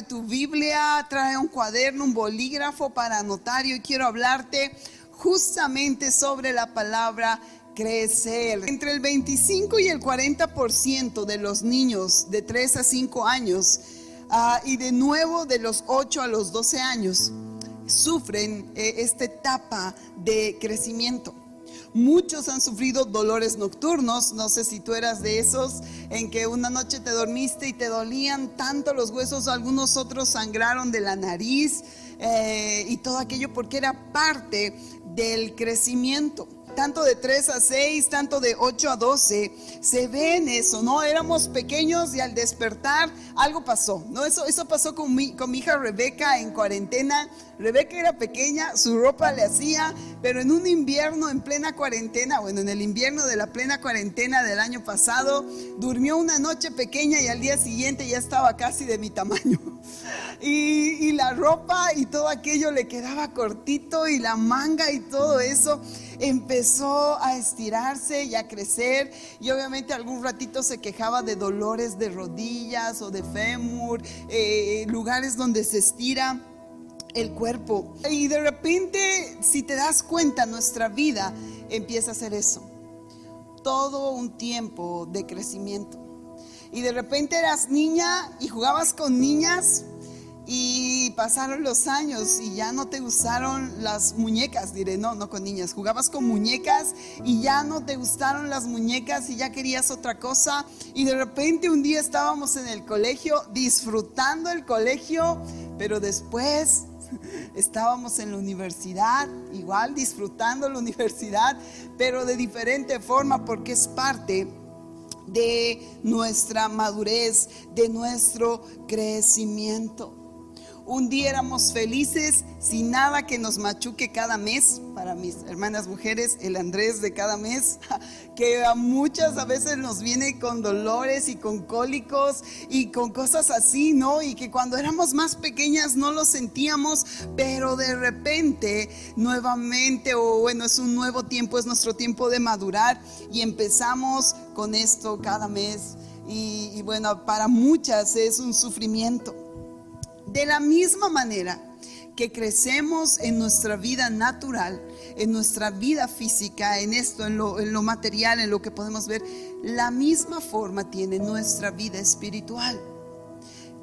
tu Biblia, trae un cuaderno, un bolígrafo para anotar. Y hoy quiero hablarte justamente sobre la palabra crecer. Entre el 25 y el 40% de los niños de 3 a 5 años y de nuevo de los 8 a los 12 años sufren esta etapa de crecimiento. Muchos han sufrido dolores nocturnos. No sé si tú eras de esos en que una noche te dormiste y te dolían tanto los huesos. Algunos otros sangraron de la nariz y todo aquello porque era parte del crecimiento. Tanto de 3 a 6, tanto de 8 a 12, se ve en eso, ¿no? Éramos pequeños y al despertar algo pasó, ¿no? Eso pasó con mi hija Rebeca en cuarentena. Rebeca era pequeña, su ropa le hacía, pero en un invierno en plena cuarentena, en el invierno de la plena cuarentena del año pasado, durmió una noche pequeña y al día siguiente ya estaba casi de mi tamaño. Y la ropa y todo aquello le quedaba cortito y la manga y todo eso empezó a estirarse y a crecer, y obviamente algún ratito se quejaba de dolores de rodillas o de fémur, lugares donde se estira el cuerpo. Y de repente, si te das cuenta, nuestra vida empieza a hacer eso, todo un tiempo de crecimiento. Y de repente eras niña y jugabas con niñas, y pasaron los años y ya no te gustaron las muñecas, no con niñas, jugabas con muñecas y ya no te gustaron las muñecas y ya querías otra cosa. Y de repente un día estábamos en el colegio, disfrutando el colegio, pero después estábamos en la universidad, igual disfrutando la universidad, pero de diferente forma, porque es parte de nuestra madurez, de nuestro crecimiento. Un día éramos felices sin nada que nos machuque cada mes. Para mis hermanas mujeres, el Andrés de cada mes, que a muchas a veces nos viene con dolores y con cólicos y con cosas así, ¿no? Y que cuando éramos más pequeñas no lo sentíamos, pero de repente nuevamente, es un nuevo tiempo, es nuestro tiempo de madurar y empezamos con esto cada mes. Y para muchas es un sufrimiento. De la misma manera que crecemos en nuestra vida natural, en nuestra vida física, en esto, en lo material, en lo que podemos ver, la misma forma tiene nuestra vida espiritual.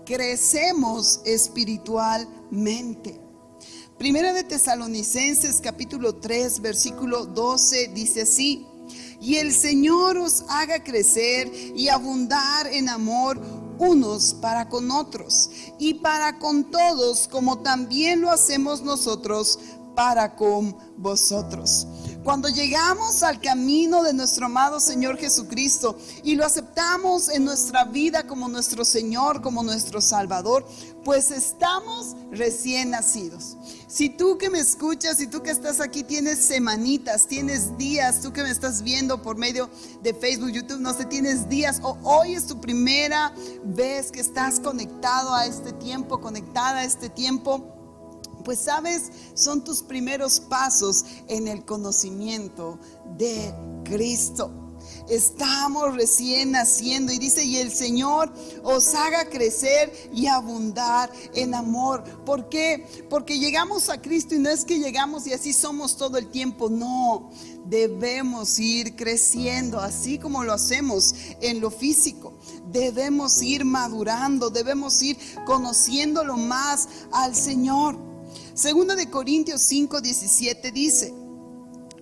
Crecemos espiritualmente. Primera de Tesalonicenses capítulo 3 versículo 12 dice así: y el Señor os haga crecer y abundar en amor unos para con otros y para con todos, como también lo hacemos nosotros para con vosotros. Cuando llegamos al camino de nuestro amado Señor Jesucristo y lo aceptamos en nuestra vida como nuestro Señor, como nuestro Salvador, pues estamos recién nacidos. Si tú que me escuchas, si tú que estás aquí tienes semanitas, tienes días, tú que me estás viendo por medio de Facebook, YouTube, no sé, tienes días o hoy es tu primera vez que estás conectado a este tiempo, conectada a este tiempo, pues sabes, son tus primeros pasos en el conocimiento de Cristo. Estamos recién naciendo y dice: y el Señor os haga crecer y abundar en amor. ¿Por qué? Porque llegamos a Cristo y no es que llegamos y así somos todo el tiempo. No, debemos ir creciendo así como lo hacemos en lo físico. Debemos ir madurando, debemos ir conociéndolo más al Señor. Segunda de Corintios 5:17 dice: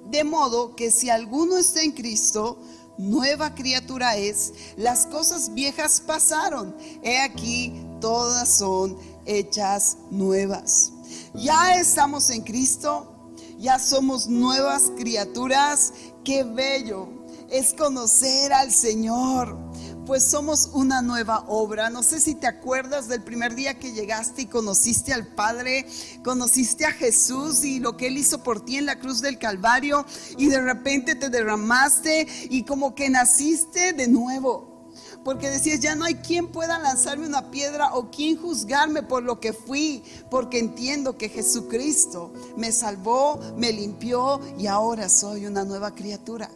de modo que si alguno está en Cristo, nueva criatura es, las cosas viejas pasaron, he aquí todas son hechas nuevas. Ya estamos en Cristo, ya somos nuevas criaturas. Qué bello es conocer al Señor, pues somos una nueva obra. No sé si te acuerdas del primer día que llegaste y conociste al Padre, conociste a Jesús y lo que Él hizo por ti en la cruz del Calvario, y de repente te derramaste y como que naciste de nuevo, porque decías: ya no hay quien pueda lanzarme una piedra o quien juzgarme por lo que fui, porque entiendo que Jesucristo me salvó, me limpió y ahora soy una nueva criatura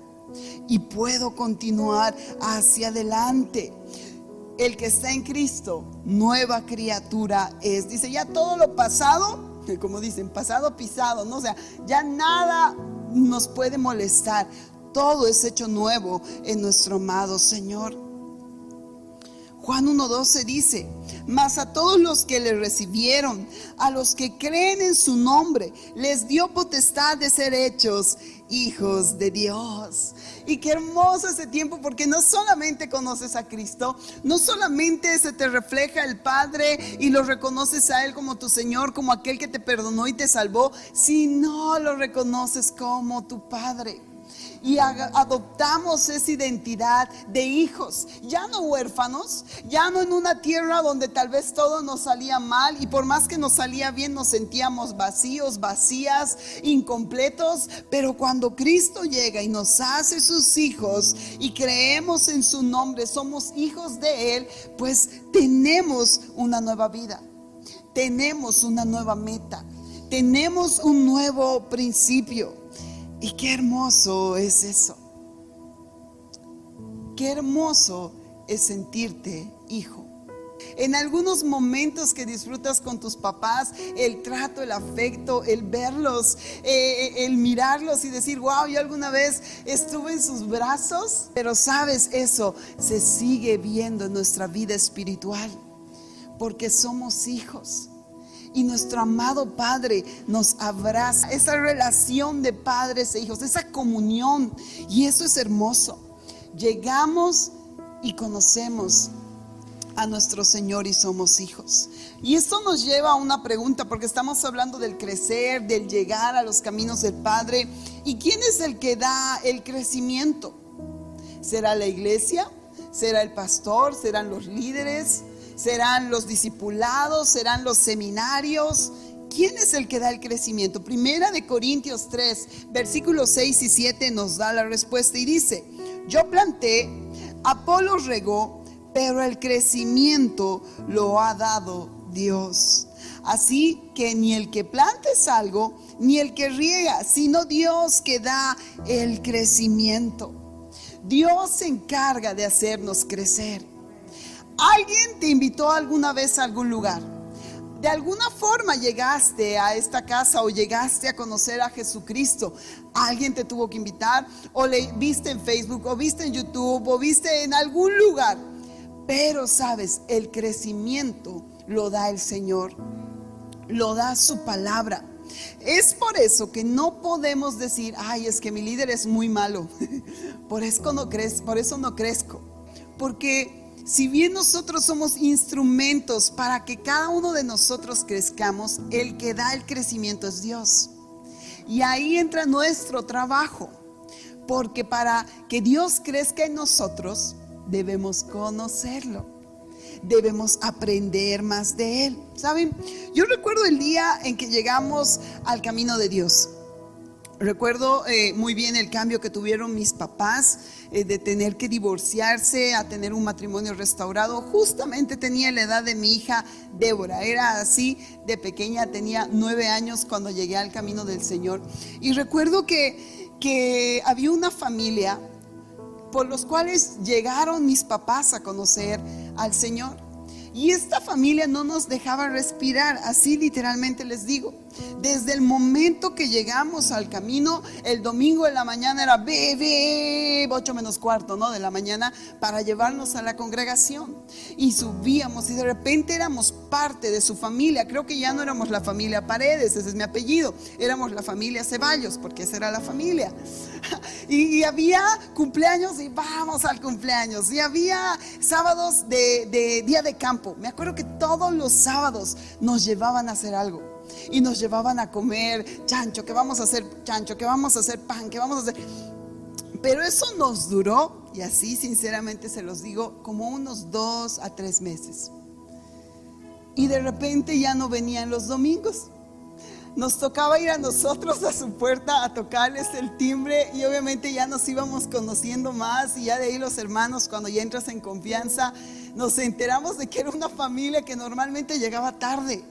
y puedo continuar hacia adelante. el que está en Cristo, nueva criatura es. Dice, ya todo lo pasado, como dicen, pasado pisado, ¿no? O sea, ya nada nos puede molestar. Todo es hecho nuevo en nuestro amado Señor. Juan 1:12 dice, mas a todos los que le recibieron, a los que creen en su nombre, les dio potestad de ser hechos hijos de Dios. Y qué hermoso ese tiempo, porque no solamente conoces a Cristo, no solamente se te refleja el Padre y lo reconoces a Él como tu Señor, como aquel que te perdonó y te salvó, sino lo reconoces como tu Padre. Y adoptamos esa identidad de hijos, ya no huérfanos, ya no en una tierra donde tal vez todo nos salía mal y por más que nos salía bien nos sentíamos vacíos, vacías, incompletos. Pero cuando Cristo llega y nos hace sus hijos y creemos en su nombre, somos hijos de Él, pues tenemos una nueva vida, tenemos una nueva meta, tenemos un nuevo principio. Y qué hermoso es eso. Qué hermoso es sentirte hijo. En algunos momentos que disfrutas con tus papás, el trato, el afecto, el verlos, el mirarlos y decir, wow, yo alguna vez estuve en sus brazos. Pero sabes, eso se sigue viendo en nuestra vida espiritual, porque somos hijos. Y nuestro amado Padre nos abraza. Esa relación de padres e hijos, esa comunión. Y eso es hermoso. Llegamos y conocemos a nuestro Señor y somos hijos. Y esto nos lleva a una pregunta, porque estamos hablando del crecer, del llegar a los caminos del Padre. ¿Y quién es el que da el crecimiento? ¿Será la iglesia? ¿Será el pastor? ¿Serán los líderes? ¿Serán los discipulados? ¿Serán los seminarios? ¿Quién es el que da el crecimiento? Primera de Corintios 3, versículos 6 y 7 nos da la respuesta y dice, yo planté, Apolos regó, pero el crecimiento lo ha dado Dios. Así que ni el que planta es algo, ni el que riega, sino Dios que da el crecimiento. Dios se encarga de hacernos crecer. ¿Alguien te invitó alguna vez a algún lugar? De alguna forma llegaste a esta casa o llegaste a conocer a Jesucristo. Alguien te tuvo que invitar, o le viste en Facebook, o viste en YouTube, o viste en algún lugar. Pero sabes, el crecimiento lo da el Señor, lo da su palabra. Es por eso que no podemos decir, ay, es que mi líder es muy malo, por eso no crezco. Porque si bien nosotros somos instrumentos para que cada uno de nosotros crezcamos, el que da el crecimiento es Dios. Y ahí entra nuestro trabajo, porque para que Dios crezca en nosotros, debemos conocerlo, debemos aprender más de Él. ¿Saben? Yo recuerdo el día en que llegamos al camino de Dios. Recuerdo muy bien el cambio que tuvieron mis papás, de tener que divorciarse a tener un matrimonio restaurado. Justamente tenía la edad de mi hija Débora, era así de pequeña, tenía 9 años cuando llegué al camino del Señor. Y recuerdo que había una familia por los cuales llegaron mis papás a conocer al Señor. Y esta familia no nos dejaba respirar, así literalmente les digo. Desde el momento que llegamos al camino, el domingo en la mañana era 8 menos cuarto, ¿no? De la mañana, para llevarnos a la congregación. Y subíamos y de repente éramos parte de su familia. Creo que ya no éramos la familia Paredes, ese es mi apellido. Éramos la familia Ceballos, porque esa era la familia. Y había cumpleaños y vamos al cumpleaños. Y había sábados de día de campo. Me acuerdo que todos los sábados nos llevaban a hacer algo. Y nos llevaban a comer chancho, que vamos a hacer chancho, que vamos a hacer pan, que vamos a hacer. Pero eso nos duró, y así sinceramente se los digo, como unos 2 a 3 meses. Y de repente ya no venían los domingos. Nos tocaba ir a nosotros a su puerta a tocarles el timbre, y obviamente ya nos íbamos conociendo más, y ya de ahí los hermanos, cuando ya entras en confianza, nos enteramos de que era una familia que normalmente llegaba tarde.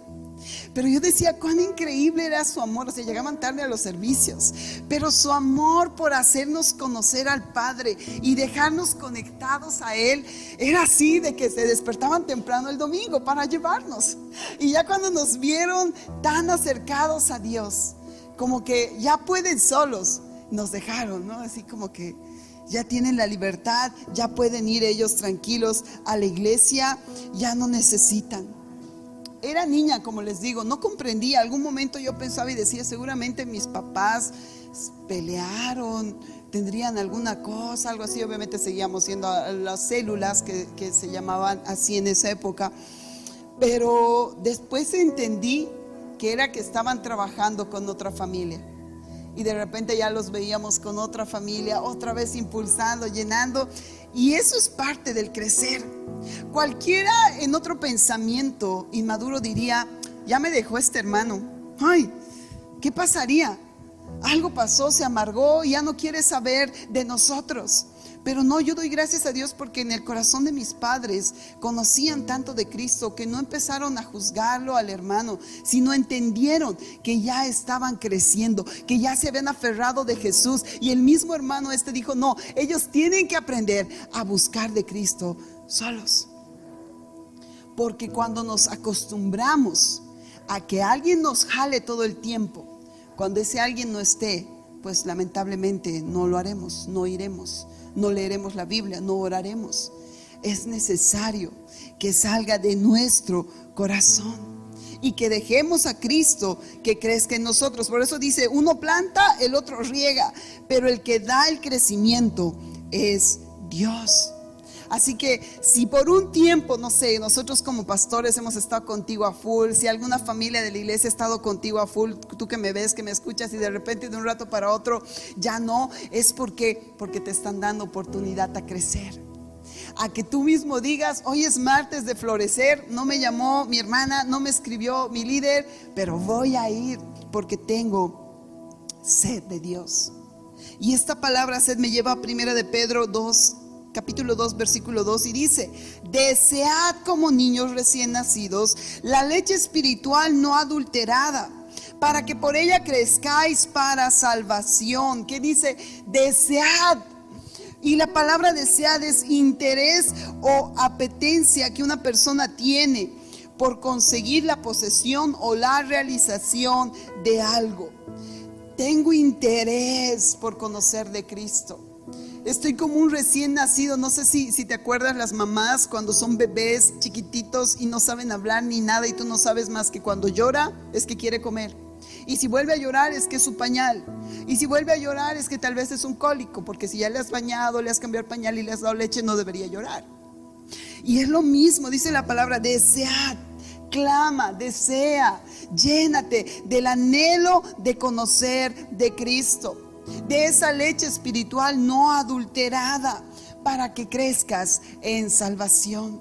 Pero yo decía, cuán increíble era su amor. O sea, llegaban tarde a los servicios, pero su amor por hacernos conocer al Padre y dejarnos conectados a Él era así, de que se despertaban temprano el domingo para llevarnos. Y ya cuando nos vieron tan acercados a Dios, como que ya pueden solos, nos dejaron, ¿no? Así como que ya tienen la libertad, ya pueden ir ellos tranquilos a la iglesia, ya no necesitan. Era niña, como les digo, no comprendía. Algún momento yo pensaba y decía, seguramente mis papás pelearon, tendrían alguna cosa, algo así. Obviamente seguíamos siendo las células que se llamaban así en esa época. Pero después entendí que era que estaban trabajando con otra familia. Y de repente ya los veíamos con otra familia, otra vez impulsando, llenando. Y eso es parte del crecer. Cualquiera en otro pensamiento inmaduro diría, ya me dejó este hermano. Ay, ¿qué pasaría? Algo pasó, se amargó y ya no quiere saber de nosotros. Pero no, yo doy gracias a Dios porque en el corazón de mis padres conocían tanto de Cristo que no empezaron a juzgarlo al hermano, sino entendieron que ya estaban creciendo, que ya se habían aferrado de Jesús. Y el mismo hermano dijo, no, ellos tienen que aprender a buscar de Cristo solos. Porque cuando nos acostumbramos a que alguien nos jale todo el tiempo, cuando ese alguien no esté, pues lamentablemente no lo haremos, no iremos. No leeremos la Biblia, no oraremos. Es necesario que salga de nuestro corazón y que dejemos a Cristo que crezca en nosotros. Por eso dice, uno planta, el otro riega, pero el que da el crecimiento es Dios. Así que si por un tiempo, no sé, nosotros como pastores hemos estado contigo a full, si alguna familia de la iglesia ha estado contigo a full, tú que me ves, que me escuchas y de repente de un rato para otro ya no, es porque te están dando oportunidad a crecer. A que tú mismo digas, hoy es martes de florecer, no me llamó mi hermana, no me escribió mi líder, pero voy a ir porque tengo sed de Dios. Y esta palabra sed me lleva a 1 de Pedro 2, capítulo 2, versículo 2, y dice, desead como niños recién nacidos la leche espiritual no adulterada, para que por ella crezcáis para salvación. ¿Qué dice? Desead. Y la palabra desead es interés o apetencia que una persona tiene por conseguir la posesión o la realización de algo. Tengo interés por conocer de Cristo. Estoy como un recién nacido. No sé si te acuerdas las mamás cuando son bebés chiquititos y no saben hablar ni nada, y tú no sabes más que cuando llora es que quiere comer, y si vuelve a llorar es que es su pañal, y si vuelve a llorar es que tal vez es un cólico, porque si ya le has bañado, le has cambiado el pañal y le has dado leche, no debería llorar. Y es lo mismo, dice la palabra, desead. Clama, desea, llénate del anhelo de conocer de Cristo, de esa leche espiritual no adulterada, para que crezcas en salvación,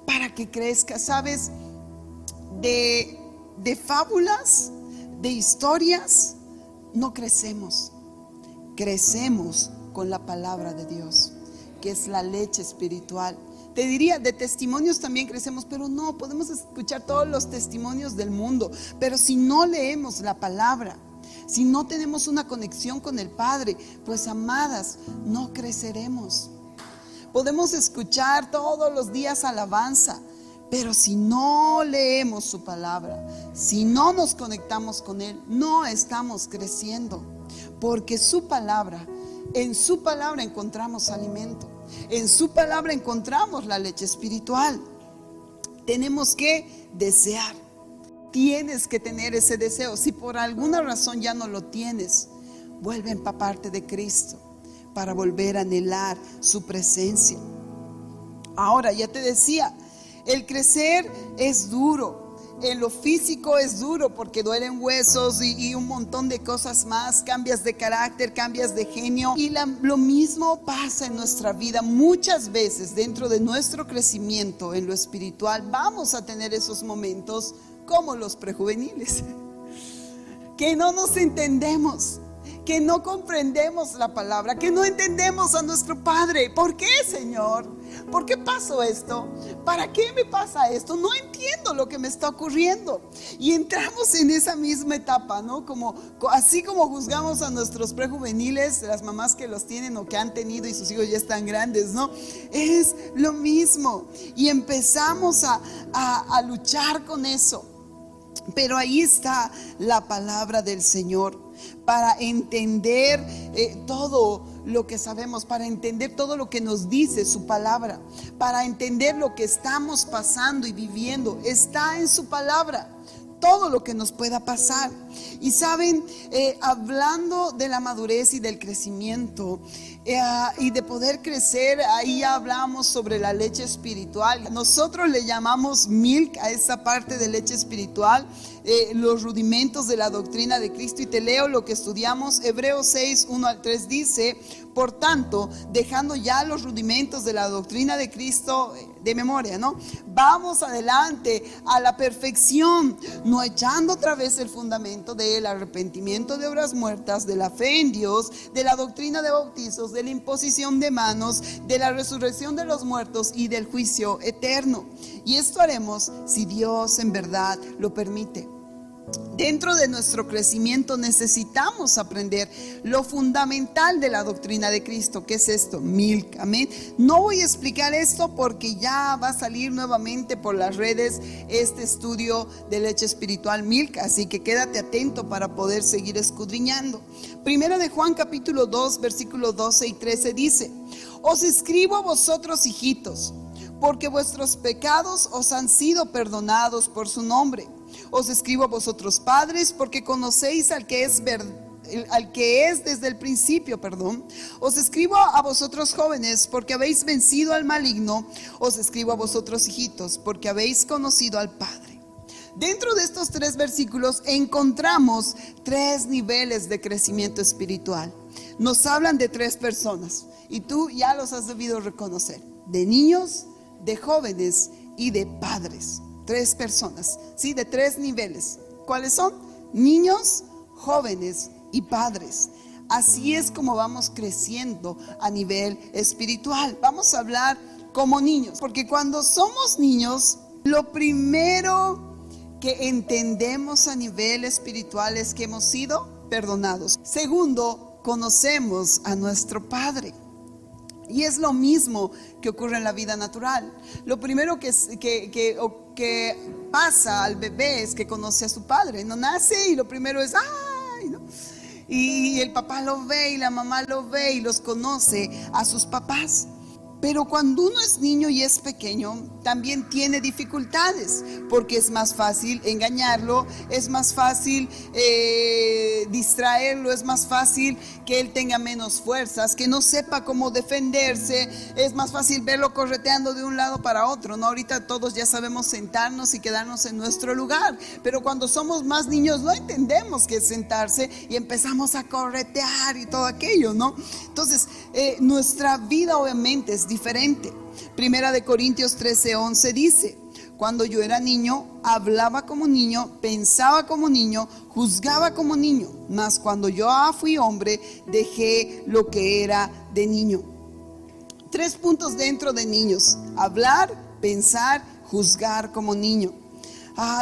para que crezcas. ¿Sabes? De fábulas, de historias, no crecemos. Crecemos con la palabra de Dios, que es la leche espiritual. Te diría, de testimonios también crecemos, pero no, podemos escuchar todos los testimonios del mundo, pero si no leemos la palabra, si no tenemos una conexión con el Padre, pues amadas, no creceremos. Podemos escuchar todos los días alabanza, pero si no leemos su palabra, si no nos conectamos con Él, no estamos creciendo. Porque su palabra, en su palabra encontramos alimento, en su palabra encontramos la leche espiritual. Tenemos que desear. Tienes que tener ese deseo. Si por alguna razón ya no lo tienes, vuelve a empaparte de Cristo para volver a anhelar su presencia. Ahora, ya te decía, el crecer es duro. En lo físico es duro porque duelen huesos y un montón de cosas más. Cambias de carácter, cambias de genio. Y lo mismo pasa en nuestra vida. Muchas veces dentro de nuestro crecimiento en lo espiritual vamos a tener esos momentos como los prejuveniles, que no nos entendemos, que no comprendemos la palabra, que no entendemos a nuestro Padre. ¿Por qué, Señor? ¿Por qué pasó esto? ¿Para qué me pasa esto? No entiendo lo que me está ocurriendo. Y entramos en esa misma etapa, ¿no? Así como juzgamos a nuestros prejuveniles, las mamás que los tienen o que han tenido y sus hijos ya están grandes, ¿no? Es lo mismo. Y empezamos a luchar con eso. Pero ahí está la palabra del Señor para entender todo lo que sabemos, para entender todo lo que nos dice su palabra, para entender lo que estamos pasando y viviendo. Está en su palabra todo lo que nos pueda pasar. Y saben, hablando de la madurez y del crecimiento y de poder crecer, ahí ya hablamos sobre la leche espiritual. Nosotros le llamamos milk a esa parte de leche espiritual, los rudimentos de la doctrina de Cristo. Y te leo lo que estudiamos. Hebreos 6, 1 al 3 dice: por tanto, dejando ya los rudimentos de la doctrina de Cristo de memoria, ¿no? Vamos adelante a la perfección, no echando otra vez el fundamento del arrepentimiento de obras muertas, de la fe en Dios, de la doctrina de bautizos, de la imposición de manos, de la resurrección de los muertos y del juicio eterno. Y esto haremos si Dios en verdad lo permite. Dentro de nuestro crecimiento necesitamos aprender lo fundamental de la doctrina de Cristo. ¿Qué es esto? Milk, amén. No voy a explicar esto porque ya va a salir nuevamente por las redes este estudio de leche espiritual Milk, así que quédate atento para poder seguir escudriñando. Primera de Juan capítulo 2 versículos 12 y 13 dice: os escribo a vosotros, hijitos, porque vuestros pecados os han sido perdonados por su nombre. Os escribo a vosotros, padres, porque conocéis al que es desde el principio, Os escribo a vosotros, jóvenes, porque habéis vencido al maligno. Os escribo a vosotros, hijitos, porque habéis conocido al Padre. Dentro de estos 3 versículos encontramos 3 niveles de crecimiento espiritual. Nos hablan de 3 personas y tú ya los has debido reconocer: de niños, de jóvenes y de padres. 3 personas, ¿sí? De 3 niveles. ¿Cuáles son? Niños, jóvenes y padres. Así es como vamos creciendo a nivel espiritual. Vamos a hablar como niños, porque cuando somos niños, lo primero que entendemos a nivel espiritual es que hemos sido perdonados. Segundo, conocemos a nuestro Padre. Y es lo mismo que ocurre en la vida natural. Lo primero que pasa al bebé es que conoce a su padre. No nace y lo primero es ¡ay!, ¿no? Y el papá lo ve y la mamá lo ve y los conoce a sus papás. Pero cuando uno es niño y es pequeño, también tiene dificultades, porque es más fácil engañarlo, es más fácil distraerlo, es más fácil que él tenga menos fuerzas, que no sepa cómo defenderse, es más fácil verlo correteando de un lado para otro, ¿no? Ahorita todos ya sabemos sentarnos y quedarnos en nuestro lugar, pero cuando somos más niños no entendemos qué es sentarse y empezamos a corretear y todo aquello, ¿no? Entonces, nuestra vida obviamente es diferente. Primera de Corintios 13:11 dice: cuando yo era niño, hablaba como niño, pensaba como niño, juzgaba como niño, mas cuando yo fui hombre, dejé lo que era de niño. 3 puntos dentro de niños: hablar, pensar, juzgar como niño.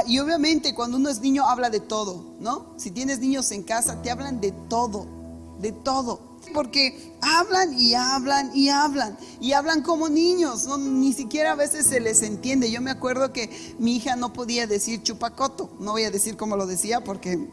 Y obviamente cuando uno es niño habla de todo, ¿no? Si tienes niños en casa, te hablan de todo, porque hablan y hablan y hablan y hablan como niños, ¿no? Ni siquiera a veces se les entiende. Yo me acuerdo que mi hija no podía decir chupacoto, no voy a decir cómo lo decía porque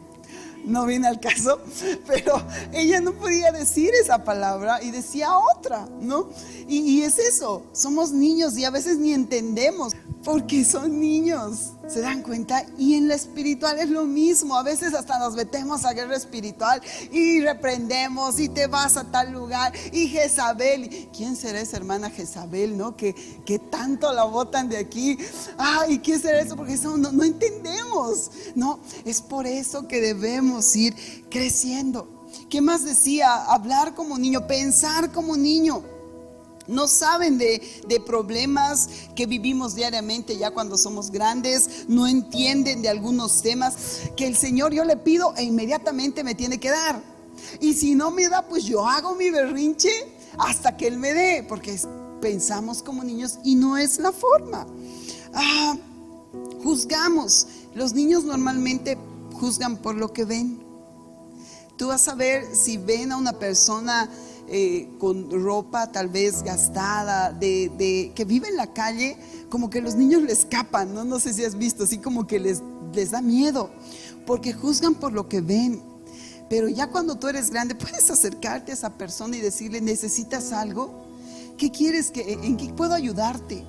no viene al caso, pero ella no podía decir esa palabra y decía otra, ¿no? Y es eso, somos niños y a veces ni entendemos porque son niños, ¿se dan cuenta? Y en lo espiritual es lo mismo. A veces hasta nos metemos a guerra espiritual y reprendemos y te vas a tal lugar y Jezabel, ¿quién será esa hermana Jezabel, no? Que tanto la botan de aquí. ¿Y qué será eso? Porque eso no entendemos, ¿no? Es por eso que debemos ir creciendo. ¿Qué más decía? Hablar como niño, pensar como niño. No saben de problemas que vivimos diariamente ya cuando somos grandes. No entienden de algunos temas que el Señor yo le pido e inmediatamente me tiene que dar. Y si no me da, pues yo hago mi berrinche hasta que él me dé, porque pensamos como niños y no es la forma. Juzgamos. Los niños normalmente juzgan por lo que ven. Tú vas a ver si ven a una persona con ropa tal vez gastada, que vive en la calle, como que los niños le escapan, ¿no? No sé si has visto, así como que les da miedo, porque juzgan por lo que ven. Pero ya cuando tú eres grande, puedes acercarte a esa persona y decirle: ¿necesitas algo? ¿Qué quieres? ¿En qué puedo ayudarte?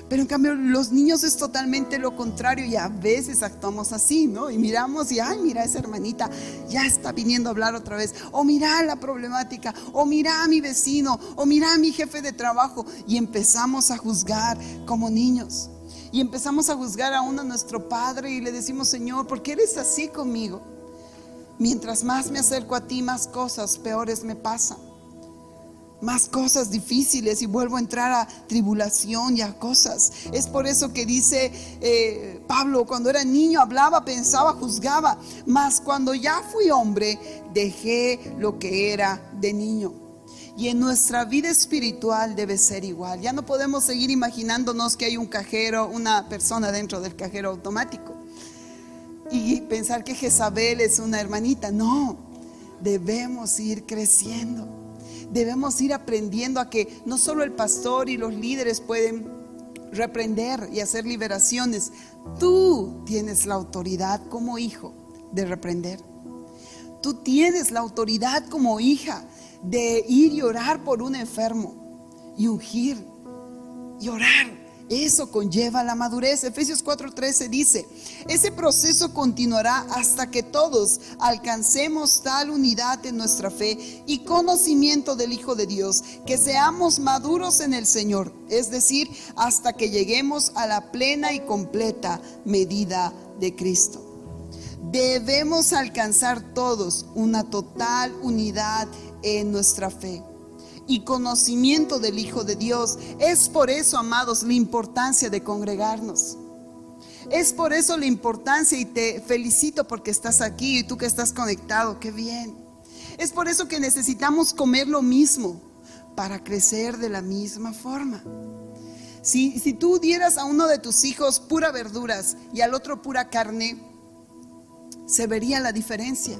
Pero en cambio los niños es totalmente lo contrario, y a veces actuamos así, ¿no? Y miramos y ay, mira, esa hermanita ya está viniendo a hablar otra vez, o mira la problemática, o mira a mi vecino, o mira a mi jefe de trabajo, y empezamos a juzgar como niños. Y empezamos a juzgar aún a nuestro padre y le decimos: Señor, ¿por qué eres así conmigo? Mientras más me acerco a ti, más cosas peores me pasan, más cosas difíciles, y vuelvo a entrar a tribulación y a cosas. Es por eso que dice Pablo: cuando era niño hablaba, pensaba, juzgaba, mas cuando ya fui hombre, dejé lo que era de niño. Y en nuestra vida espiritual debe ser igual. Ya no podemos seguir imaginándonos que hay un cajero, una persona dentro del cajero automático, y pensar que Jezabel es una hermanita. No, debemos ir creciendo. Debemos ir aprendiendo a que no solo el pastor y los líderes pueden reprender y hacer liberaciones. Tú tienes la autoridad como hijo de reprender. Tú tienes la autoridad como hija de ir y orar por un enfermo y ungir y orar. Eso conlleva la madurez. Efesios 4:13 dice: ese proceso continuará hasta que todos alcancemos tal unidad en nuestra fe y conocimiento del Hijo de Dios, que seamos maduros en el Señor, es decir, hasta que lleguemos a la plena y completa medida de Cristo. Debemos alcanzar todos una total unidad en nuestra fe y conocimiento del Hijo de Dios. Es por eso, amados, la importancia de congregarnos. Es por eso la importancia, y te felicito porque estás aquí, y tú que estás conectado, qué bien. Es por eso que necesitamos comer lo mismo para crecer de la misma forma. Si tú dieras a uno de tus hijos pura verduras y al otro pura carne, se vería la diferencia.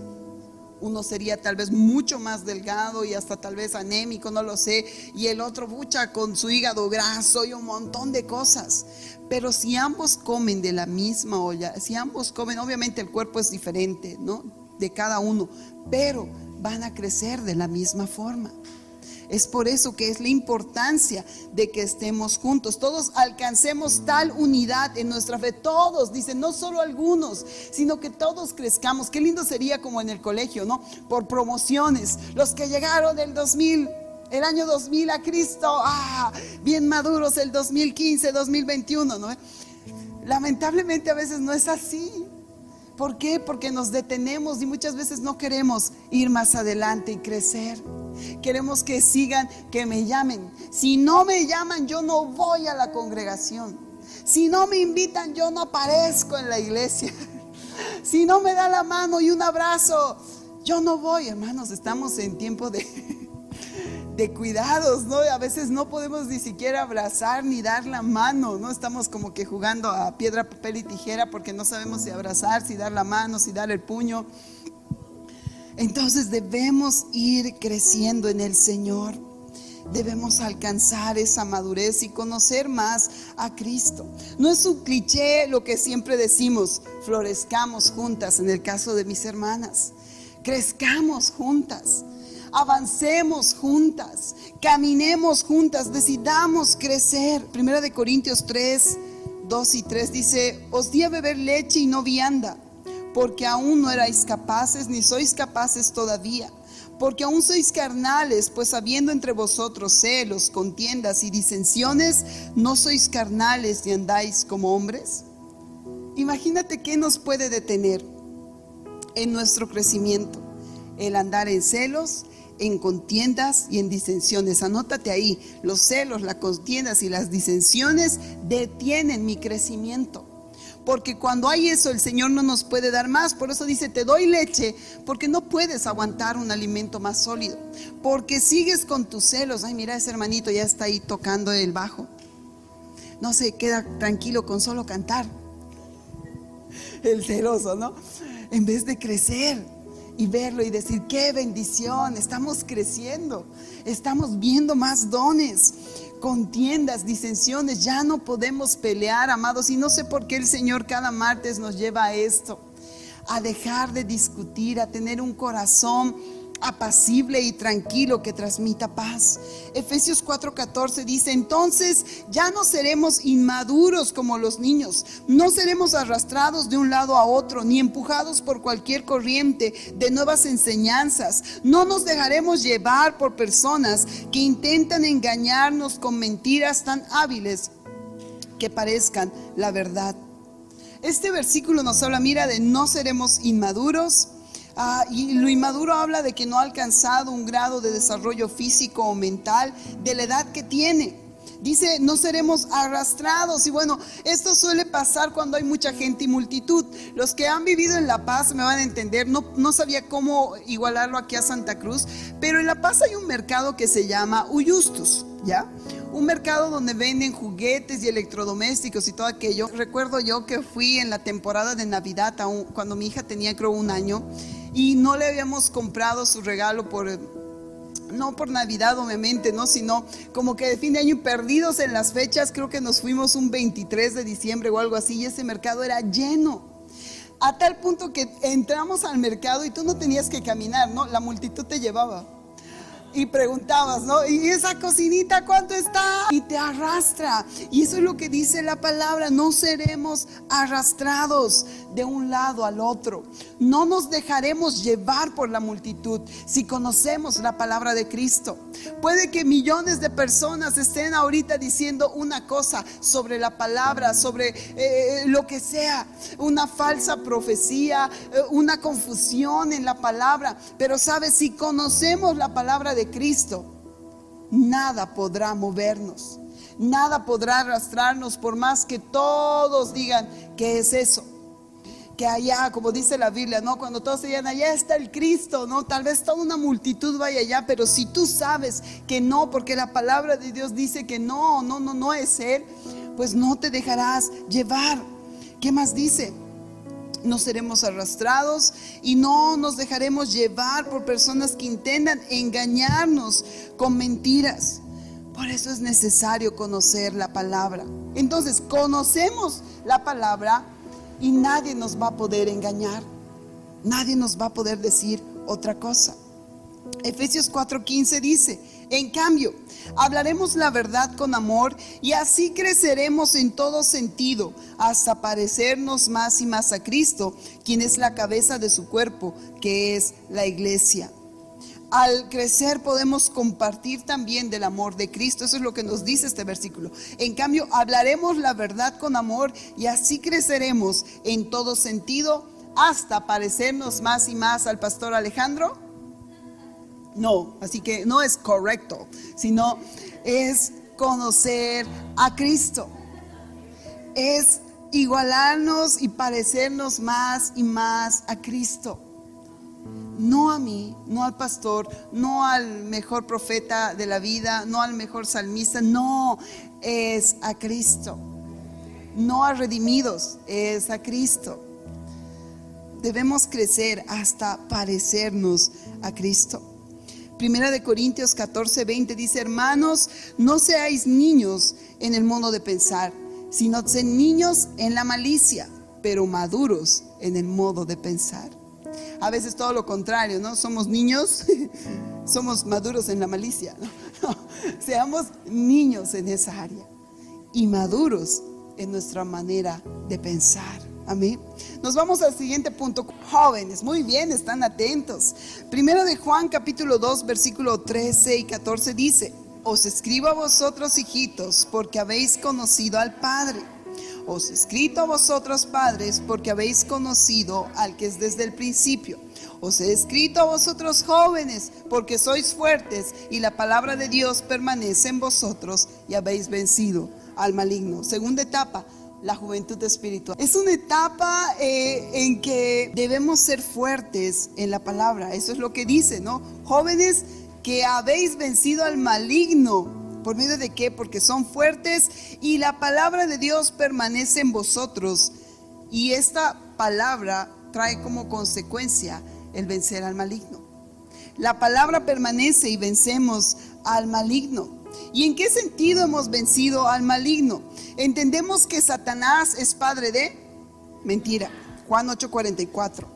Uno sería tal vez mucho más delgado y hasta tal vez anémico, no lo sé, y el otro bucha con su hígado graso y un montón de cosas. Pero si ambos comen de la misma olla, si ambos comen, obviamente el cuerpo es diferente, ¿no?, de cada uno, pero van a crecer de la misma forma. Es por eso que es la importancia de que estemos juntos, todos alcancemos tal unidad en nuestra fe. Todos, dicen, no solo algunos, sino que todos crezcamos. Qué lindo sería como en el colegio, ¿no? Por promociones, los que llegaron el año 2000 a Cristo, bien maduros el 2015, 2021, ¿no? Lamentablemente a veces no es así. ¿Por qué? Porque nos detenemos y muchas veces no queremos ir más adelante y crecer. Queremos que sigan, que me llamen. Si no me llaman, yo no voy a la congregación. Si no me invitan, yo no aparezco en la iglesia. Si no me da la mano y un abrazo, yo no voy. Hermanos, estamos en tiempo de cuidados, ¿no? A veces no podemos ni siquiera abrazar ni dar la mano, ¿no? Estamos como que jugando a piedra, papel y tijera, porque no sabemos si abrazar, si dar la mano, si dar el puño. Entonces debemos ir creciendo en el Señor. Debemos alcanzar esa madurez y conocer más a Cristo. No es un cliché lo que siempre decimos: florezcamos juntas. En el caso de mis hermanas, crezcamos juntas, avancemos juntas, caminemos juntas, decidamos crecer. Primera de Corintios 3, 2 y 3 dice: os di a beber leche y no vianda, porque aún no erais capaces, ni sois capaces todavía, porque aún sois carnales, pues habiendo entre vosotros celos, contiendas y disensiones, ¿no sois carnales y andáis como hombres? Imagínate qué nos puede detener en nuestro crecimiento: el andar en celos, en contiendas y en disensiones. Anótate ahí: los celos, las contiendas y las disensiones detienen mi crecimiento. porque cuando hay eso el Señor no nos puede dar más. Por eso dice, te doy leche, porque no puedes aguantar un alimento más sólido, porque sigues con tus celos. Ay, mira, ese hermanito ya está ahí tocando el bajo, no se queda tranquilo con solo cantar. El celoso, ¿no? En vez de crecer y verlo y decir, qué bendición, estamos creciendo, estamos viendo más dones. Contiendas, disensiones, ya no podemos pelear, amados. Y no sé por qué el Señor cada martes nos lleva a esto, a dejar de discutir, a tener un corazón apacible y tranquilo que transmita paz. Efesios 4:14 dice, entonces ya no seremos inmaduros como los niños, no seremos arrastrados de un lado a otro, ni empujados por cualquier corriente de nuevas enseñanzas. No nos dejaremos llevar por personas que intentan engañarnos con mentiras tan hábiles que parezcan la verdad. Este versículo nos habla, mira, de no seremos inmaduros. Y lo inmaduro habla de que no ha alcanzado un grado de desarrollo físico o mental de la edad que tiene. Dice, no seremos arrastrados. Y bueno, esto suele pasar cuando hay mucha gente y multitud. Los que han vivido en La Paz me van a entender. No sabía cómo igualarlo aquí a Santa Cruz, pero en La Paz hay un mercado que se llama Uyustus, ¿ya? Un mercado donde venden juguetes y electrodomésticos y todo aquello. Recuerdo yo que fui en la temporada de Navidad, cuando mi hija tenía creo 1 año, y no le habíamos comprado su regalo no por Navidad obviamente, no, sino como que de fin de año, perdidos en las fechas. Creo que nos fuimos un 23 de diciembre o algo así, y ese mercado era lleno. A tal punto que entramos al mercado y tú no tenías que caminar, ¿no? La multitud te llevaba. Y preguntabas, ¿no? ¿Y esa cocinita cuánto está? Y te arrastra. Y eso es lo que dice la palabra. No seremos arrastrados de un lado al otro. No nos dejaremos llevar por la multitud si conocemos la palabra de Cristo. Puede que millones de personas estén ahorita diciendo una cosa sobre la palabra, sobre lo que sea, una falsa profecía, una confusión en la palabra. Pero sabes, si conocemos la palabra de Cristo, nada podrá movernos, nada podrá arrastrarnos, por más que todos digan que es eso, que allá, como dice la Biblia, ¿no? Cuando todos digan, allá está el Cristo, ¿no? Tal vez toda una multitud vaya allá, pero si tú sabes que no, porque la palabra de Dios dice que no es Él, pues no te dejarás llevar. ¿Qué más dice? No seremos arrastrados y no nos dejaremos llevar por personas que intentan engañarnos con mentiras. Por eso es necesario conocer la palabra. Entonces, conocemos la palabra y nadie nos va a poder engañar. Nadie nos va a poder decir otra cosa. Efesios 4:15 dice, en cambio, hablaremos la verdad con amor y así creceremos en todo sentido hasta parecernos más y más a Cristo, quien es la cabeza de su cuerpo, que es la iglesia. Al crecer podemos compartir también del amor de Cristo. Eso es lo que nos dice este versículo. En cambio, hablaremos la verdad con amor y así creceremos en todo sentido hasta parecernos más y más al pastor Alejandro. No, así que no es correcto, sino es conocer a Cristo. Es igualarnos y parecernos más y más a Cristo. No a mí, no al pastor, no al mejor profeta de la vida, no al mejor salmista, no, es a Cristo. No a redimidos, es a Cristo. Debemos crecer hasta parecernos a Cristo. Primera de Corintios 14:20 dice, hermanos, no seáis niños en el modo de pensar, sino sed niños en la malicia, pero maduros en el modo de pensar. A veces todo lo contrario, ¿no? Somos niños, somos maduros en la malicia, ¿no? No, seamos niños en esa área y maduros en nuestra manera de pensar. Amén. Nos vamos al siguiente punto. Jóvenes, muy bien, están atentos. Primero de Juan capítulo 2 versículo 13 y 14 dice, os escribo a vosotros, hijitos, porque habéis conocido al Padre. Os he escrito a vosotros, padres, porque habéis conocido al que es desde el principio. Os he escrito a vosotros, jóvenes, porque sois fuertes y la palabra de Dios permanece en vosotros y habéis vencido al maligno. Segunda etapa, la juventud espiritual. Es una etapa en que debemos ser fuertes en la palabra. Eso es lo que dice, ¿no? Jóvenes que habéis vencido al maligno. ¿Por medio de qué? Porque son fuertes y la palabra de Dios permanece en vosotros. Y esta palabra trae como consecuencia el vencer al maligno. La palabra permanece y vencemos al maligno. ¿Y en qué sentido hemos vencido al maligno? Entendemos que Satanás es padre de mentira, Juan 8:44,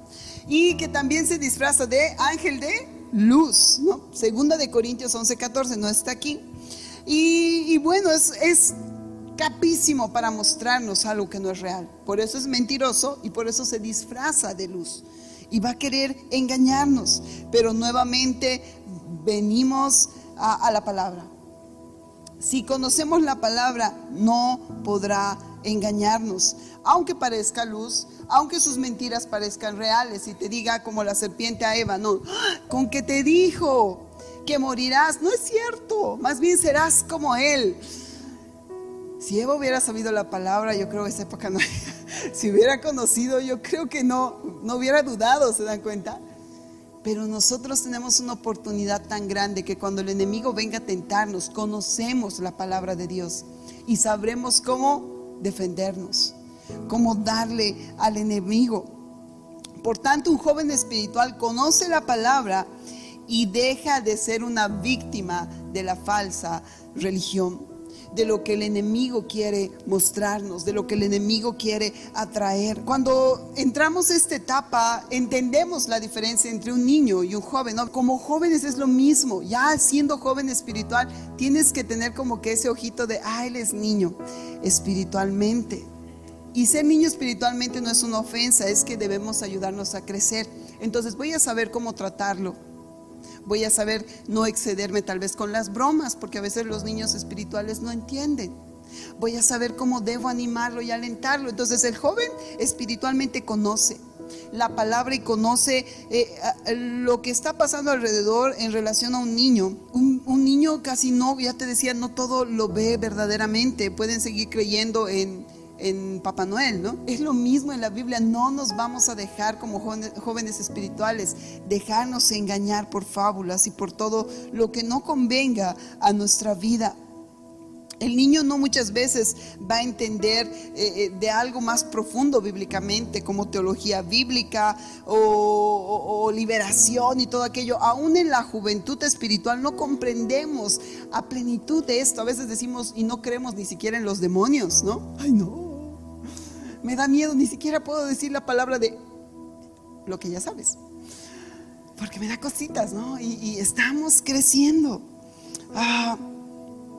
y que también se disfraza de ángel de luz, ¿no? Segunda de Corintios 11:14, no está aquí. Y bueno, es capísimo para mostrarnos algo que no es real. Por eso es mentiroso y por eso se disfraza de luz. Y va a querer engañarnos. Pero nuevamente venimos a la palabra. Si conocemos la palabra, no podrá engañarnos. Aunque parezca luz, aunque sus mentiras parezcan reales y te diga como la serpiente a Eva, no, con que te dijo que morirás, no es cierto, más bien serás como él. Si Eva hubiera sabido la palabra, yo creo que esa época no, si hubiera conocido, yo creo que no hubiera dudado, ¿se dan cuenta? Pero nosotros tenemos una oportunidad tan grande que cuando el enemigo venga a tentarnos, conocemos la palabra de Dios y sabremos cómo defendernos, cómo darle al enemigo. Por tanto, un joven espiritual conoce la palabra y deja de ser una víctima de la falsa religión, de lo que el enemigo quiere mostrarnos, de lo que el enemigo quiere atraer. Cuando entramos a esta etapa, entendemos la diferencia entre un niño y un joven, ¿no? Como jóvenes es lo mismo. Ya siendo joven espiritual, tienes que tener como que ese ojito de, él es niño espiritualmente. Y ser niño espiritualmente no es una ofensa, es que debemos ayudarnos a crecer. Entonces voy a saber cómo tratarlo. Voy a saber no excederme tal vez con las bromas, porque a veces los niños espirituales no entienden. Voy a saber cómo debo animarlo y alentarlo. Entonces el joven espiritualmente conoce la palabra y conoce lo que está pasando alrededor en relación a un niño. Un niño casi no, ya te decía, no todo lo ve verdaderamente. Pueden seguir creyendo en Papá Noel, ¿no? Es lo mismo en la Biblia. No nos vamos a dejar como jóvenes espirituales dejarnos engañar por fábulas y por todo lo que no convenga a nuestra vida. El niño no muchas veces va a entender de algo más profundo bíblicamente, como teología bíblica o liberación y todo aquello. Aún en la juventud espiritual no comprendemos a plenitud de esto. A veces decimos y no creemos ni siquiera en los demonios, ¿no? Ay, no, me da miedo, ni siquiera puedo decir la palabra de lo que ya sabes, porque me da cositas, ¿no? Y estamos creciendo.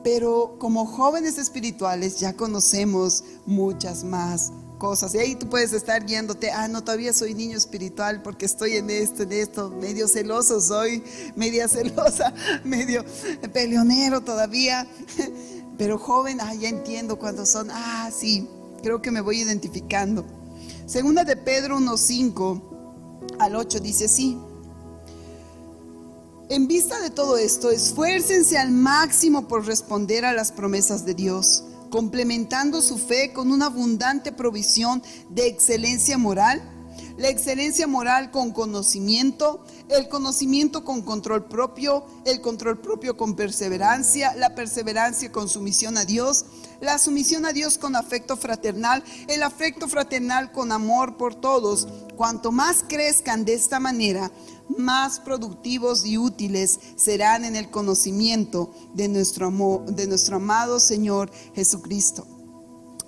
Pero como jóvenes espirituales ya conocemos muchas más cosas. Y ahí tú puedes estar guiándote, no, todavía soy niño espiritual porque estoy en esto, medio celoso soy, media celosa, medio peleonero todavía. Pero joven, ya entiendo cuando son, sí, creo que me voy identificando. Segunda de Pedro 1:5 al 8 dice así: en vista de todo esto, esfuércense al máximo por responder a las promesas de Dios, complementando su fe con una abundante provisión de excelencia moral, la excelencia moral con conocimiento, el conocimiento con control propio, el control propio con perseverancia, la perseverancia con sumisión a Dios, la sumisión a Dios con afecto fraternal, el afecto fraternal con amor por todos. Cuanto más crezcan de esta manera, más productivos y útiles serán en el conocimiento de nuestro amado Señor Jesucristo.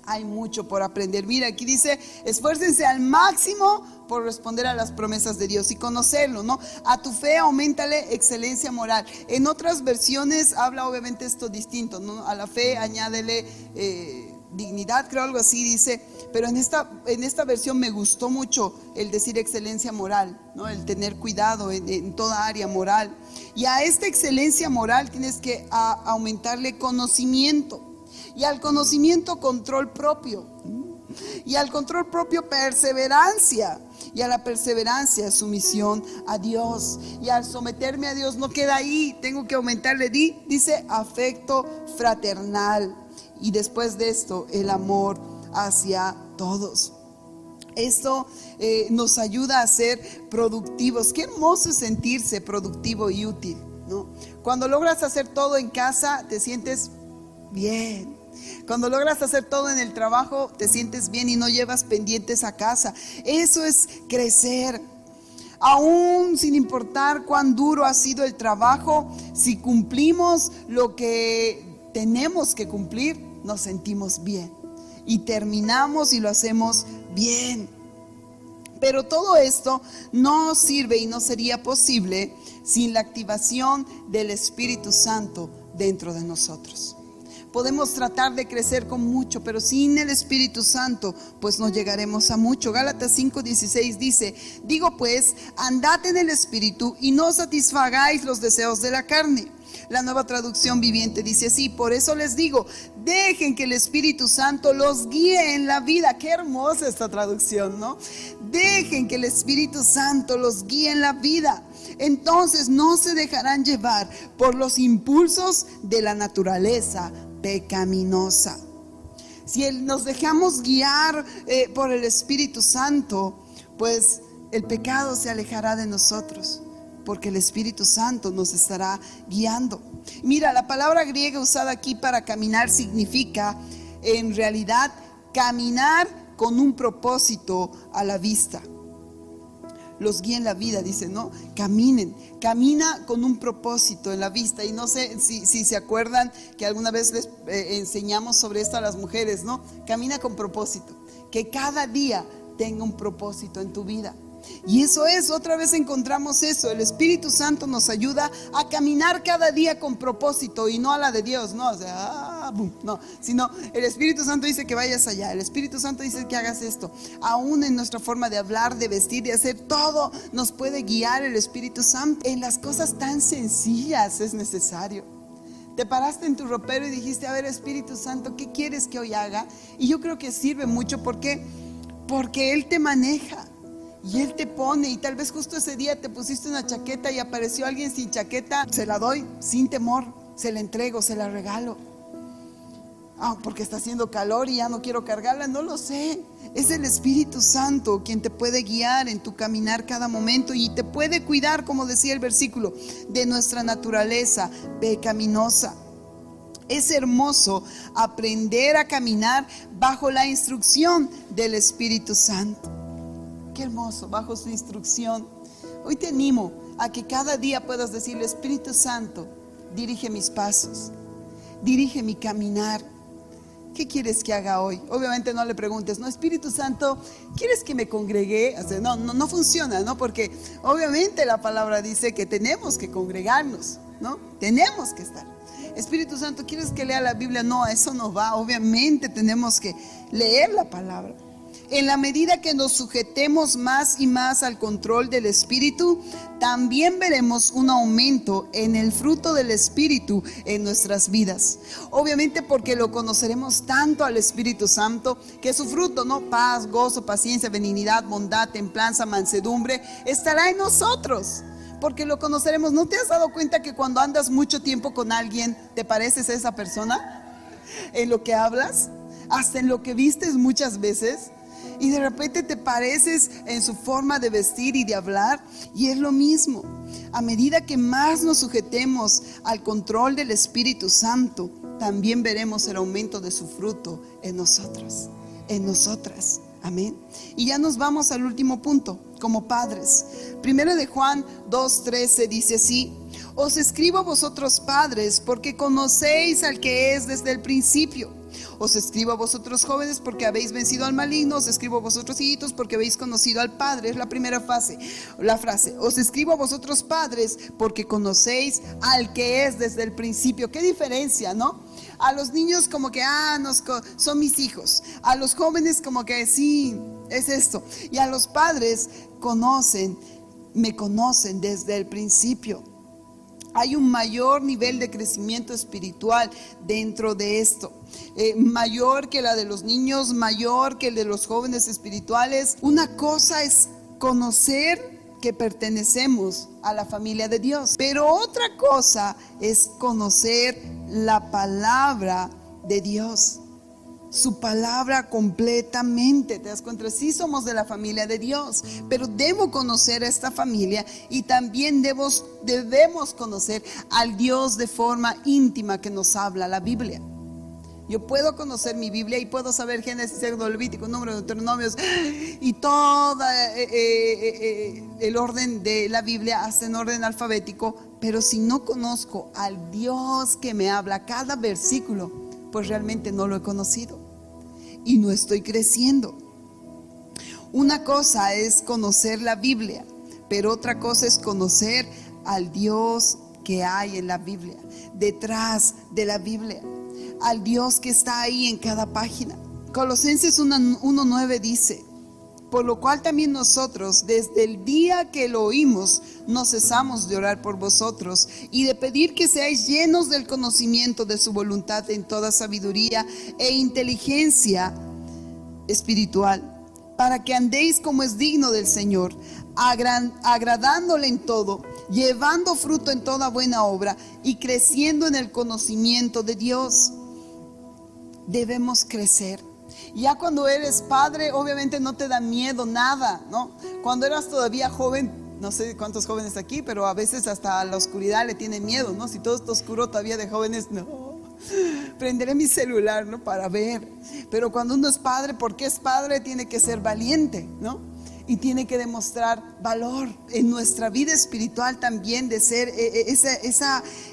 Hay mucho por aprender. Mira, aquí dice, esfuércense al máximo por responder a las promesas de Dios y conocerlo, ¿no? A tu fe auméntale excelencia moral. En otras versiones habla obviamente esto distinto, ¿no? A la fe añádele dignidad, creo algo así dice. Pero en esta versión me gustó mucho el decir excelencia moral, ¿no? El tener cuidado en toda área moral. Y a esta excelencia moral tienes que aumentarle conocimiento. Y al conocimiento control propio. Y al control propio perseverancia. Y a la perseverancia sumisión a Dios. Y al someterme a Dios no queda ahí. Tengo que aumentarle, dice afecto fraternal. Y después de esto el amor hacia todos. Esto nos ayuda a ser productivos. Qué hermoso es sentirse productivo y útil, ¿no? Cuando logras hacer todo en casa, te sientes bien. Cuando logras hacer todo en el trabajo, te sientes bien y no llevas pendientes a casa. Eso es crecer. Aún sin importar cuán duro ha sido el trabajo, si cumplimos lo que tenemos que cumplir, nos sentimos bien. Y terminamos y lo hacemos bien. Pero todo esto no sirve y no sería posible sin la activación del Espíritu Santo dentro de nosotros. Podemos tratar de crecer con mucho, pero sin el Espíritu Santo, pues no llegaremos a mucho. Gálatas 5:16 dice: digo pues, andad en el Espíritu y no satisfagáis los deseos de la carne. La Nueva Traducción Viviente dice así: por eso les digo, dejen que el Espíritu Santo los guíe en la vida. Qué hermosa esta traducción, ¿no? Dejen que el Espíritu Santo los guíe en la vida. Entonces no se dejarán llevar por los impulsos de la naturaleza pecaminosa. Si nos dejamos guiar por el Espíritu Santo, pues el pecado se alejará de nosotros, porque el Espíritu Santo nos estará guiando. Mira, la palabra griega usada aquí para caminar significa, en realidad, caminar con un propósito a la vista. Los guía en la vida, dice, ¿no? Camina con un propósito en la vista. Y no sé si se acuerdan que alguna vez les enseñamos sobre esto a las mujeres, ¿no? Camina con propósito. Que cada día tenga un propósito en tu vida. Y eso es, otra vez encontramos eso. El Espíritu Santo nos ayuda a caminar cada día con propósito y no a la de Dios, no, o sea, no, sino el Espíritu Santo dice que vayas allá, el Espíritu Santo dice que hagas esto. Aún en nuestra forma de hablar, de vestir, de hacer, todo nos puede guiar el Espíritu Santo. En las cosas tan sencillas es necesario. Te paraste en tu ropero y dijiste: a ver, Espíritu Santo, ¿qué quieres que hoy haga? Y yo creo que sirve mucho porque Él te maneja. Y Él te pone, y tal vez justo ese día te pusiste una chaqueta y apareció alguien sin chaqueta. Se la doy sin temor, se la entrego, se la regalo. Porque está haciendo calor y ya no quiero cargarla, no lo sé. Es el Espíritu Santo quien te puede guiar en tu caminar cada momento y te puede cuidar, como decía el versículo, de nuestra naturaleza pecaminosa. Es hermoso aprender a caminar bajo la instrucción del Espíritu Santo. Qué hermoso, bajo su instrucción. Hoy te animo a que cada día puedas decirle: Espíritu Santo, dirige mis pasos, dirige mi caminar. ¿Qué quieres que haga hoy? Obviamente no le preguntes: no, Espíritu Santo, ¿quieres que me congregue? O sea, no funciona, ¿no? Porque obviamente la palabra dice que tenemos que congregarnos, ¿no? Tenemos que estar. Espíritu Santo, ¿quieres que lea la Biblia? No, eso no va. Obviamente tenemos que leer la palabra. En la medida que nos sujetemos más y más al control del Espíritu, también veremos un aumento en el fruto del Espíritu en nuestras vidas. Obviamente porque lo conoceremos tanto al Espíritu Santo, que su fruto, ¿no? Paz, gozo, paciencia, benignidad, bondad, templanza, mansedumbre, estará en nosotros. Porque lo conoceremos. ¿No te has dado cuenta que cuando andas mucho tiempo con alguien, te pareces a esa persona? En lo que hablas, hasta en lo que vistes muchas veces. Y de repente te pareces en su forma de vestir y de hablar. Y es lo mismo. A medida que más nos sujetemos al control del Espíritu Santo, también veremos el aumento de su fruto en nosotros, en nosotras. Amén. Y ya nos vamos al último punto, como padres. Primero de Juan 2:13 dice así: os escribo a vosotros padres, porque conocéis al que es desde el principio. Os escribo a vosotros jóvenes, porque habéis vencido al maligno. Os escribo a vosotros hijitos, porque habéis conocido al Padre. Es la primera frase. Os escribo a vosotros padres, porque conocéis al que es desde el principio. Qué diferencia, ¿no? A los niños como que son mis hijos. A los jóvenes como que sí, es esto. Y a los padres me conocen desde el principio. Hay un mayor nivel de crecimiento espiritual dentro de esto, mayor que la de los niños, mayor que el de los jóvenes espirituales. Una cosa es conocer que pertenecemos a la familia de Dios, pero otra cosa es conocer la palabra de Dios. su palabra completamente. ¿Te das cuenta? Sí somos de la familia de Dios, pero debo conocer a esta familia y también debemos conocer al Dios de forma íntima que nos habla la Biblia. Yo puedo conocer mi Biblia y puedo saber Génesis, Éxodo, Levítico, Números, Deuteronomios y todo el orden de la Biblia hasta en orden alfabético, pero si no conozco al Dios que me habla cada versículo, pues realmente no lo he conocido y no estoy creciendo. Una cosa es conocer la Biblia, pero otra cosa es conocer al Dios que hay en la Biblia, detrás de la Biblia, al Dios que está ahí en cada página. Colosenses 1:9 dice: por lo cual también nosotros, desde el día que lo oímos, no cesamos de orar por vosotros y de pedir que seáis llenos del conocimiento de su voluntad en toda sabiduría e inteligencia espiritual, para que andéis como es digno del Señor, agradándole en todo, llevando fruto en toda buena obra y creciendo en el conocimiento de Dios. Debemos crecer. Ya cuando eres padre, obviamente no te da miedo nada, ¿no? Cuando eras todavía joven, no sé cuántos jóvenes aquí, pero a veces hasta a la oscuridad le tienen miedo, ¿no? Si todo está oscuro todavía de jóvenes, no, prenderé mi celular, ¿no? Para ver. Pero cuando uno es padre, porque es padre, tiene que ser valiente, ¿no? Y tiene que demostrar valor en nuestra vida espiritual también, de ser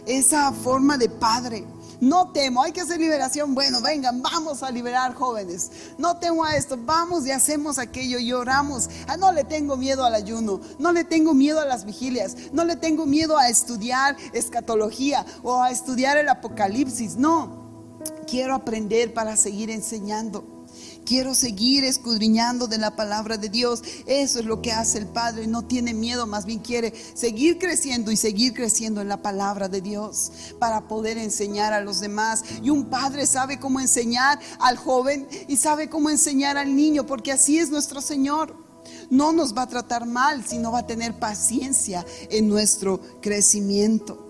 esa forma de padre. No temo, hay que hacer liberación. Bueno, vengan, vamos a liberar jóvenes. No temo a esto, vamos y hacemos aquello y oramos. No le tengo miedo al ayuno, no le tengo miedo a las vigilias, no le tengo miedo a estudiar escatología o a estudiar el Apocalipsis. No, quiero aprender para seguir enseñando. Quiero seguir escudriñando de la palabra de Dios. Eso es lo que hace el Padre. No tiene miedo, más bien quiere seguir creciendo y seguir creciendo en la palabra de Dios para poder enseñar a los demás. Y un padre sabe cómo enseñar al joven y sabe cómo enseñar al niño, porque así es nuestro Señor. No nos va a tratar mal, sino va a tener paciencia en nuestro crecimiento.